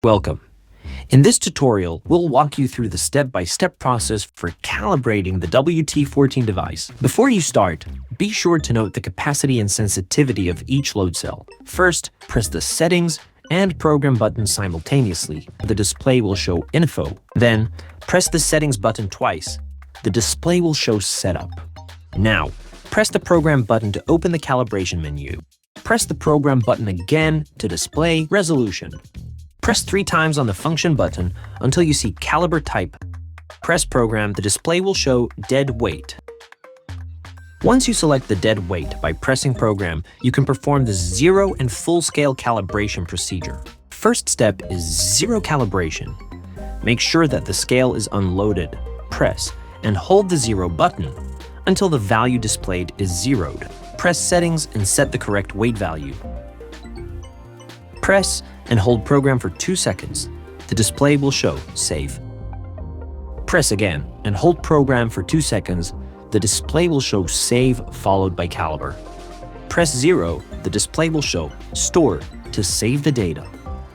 Welcome. In this tutorial, we'll walk you through the step-by-step process for calibrating the WT14 device. Before you start, be sure to note the capacity and sensitivity of each load cell. First, press the Settings and Program button simultaneously. The display will show Info. Then, press the Settings button twice. The display will show Setup. Now, press the Program button to open the calibration menu. Press the Program button again to display Resolution. Press 3 times on the Function button until you see Caliber Type. Press Program, the display will show Dead Weight. Once you select the dead weight by pressing Program, you can perform the zero and full-scale calibration procedure. First step is zero calibration. Make sure that the scale is unloaded. Press and hold the zero button until the value displayed is zeroed. Press Settings and set the correct weight value. Press and hold Program for 2 seconds. The display will show Save. Press again and hold Program for 2 seconds. The display will show Save followed by Caliber. Press 0. The display will show Store to save the data.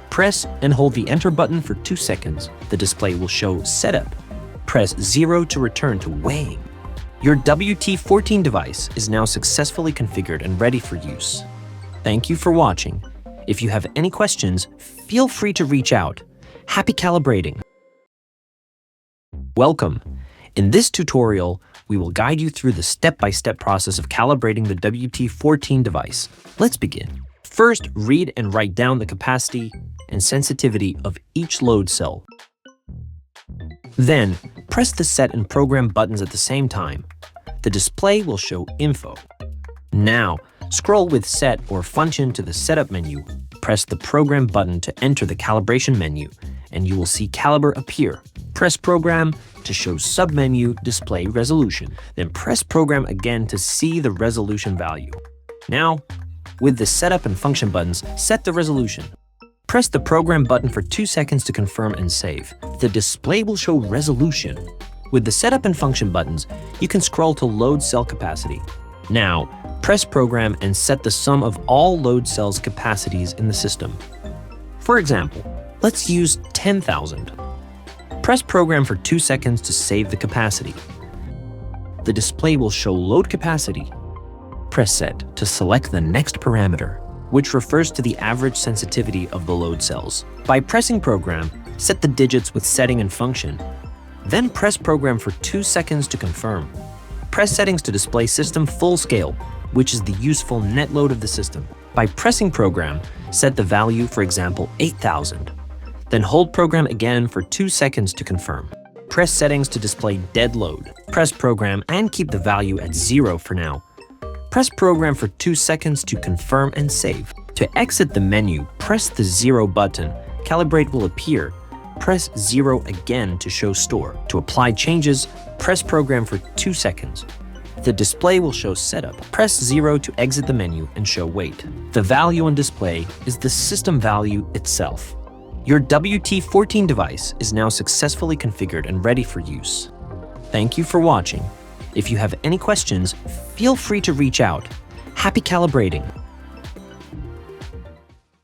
Press and hold the Enter button for 2 seconds. The display will show Setup. Press 0 to return to weighing. Your WT14 device is now successfully configured and ready for use. Thank you for watching. If you have any questions, feel free to reach out. Happy calibrating! Welcome! In this tutorial, we will guide you through the step-by-step process of calibrating the WT14 device. Let's begin. First, read and write down the capacity and sensitivity of each load cell. Then, press the Set and Program buttons at the same time. The display will show Info. Now, scroll with Set or Function to the Setup menu. Press the Program button to enter the calibration menu, and you will see Caliber appear. Press Program to show submenu Display Resolution. Then press Program again to see the resolution value. Now, with the Setup and Function buttons, set the resolution. Press the Program button for 2 seconds to confirm and save. The display will show resolution. With the Setup and Function buttons, you can scroll to load cell capacity. Now, press Program and set the sum of all load cells' capacities in the system. For example, let's use 10,000. Press Program for 2 seconds to save the capacity. The display will show load capacity. Press Set to select the next parameter, which refers to the average sensitivity of the load cells. By pressing Program, set the digits with Setting and Function. Then press Program for 2 seconds to confirm. Press Settings to display System Full Scale, which is the useful net load of the system. By pressing Program, set the value, for example, 8,000. Then hold Program again for 2 seconds to confirm. Press Settings to display Dead Load. Press Program and keep the value at 0 for now. Press Program for 2 seconds to confirm and save. To exit the menu, press the 0 button. Calibrate will appear. Press 0 again to show Store. To apply changes, press Program for 2 seconds. The display will show Setup. Press 0 to exit the menu and show Weight. The value on display is the system value itself. Your WT14 device is now successfully configured and ready for use. Thank you for watching. If you have any questions, feel free to reach out. Happy calibrating!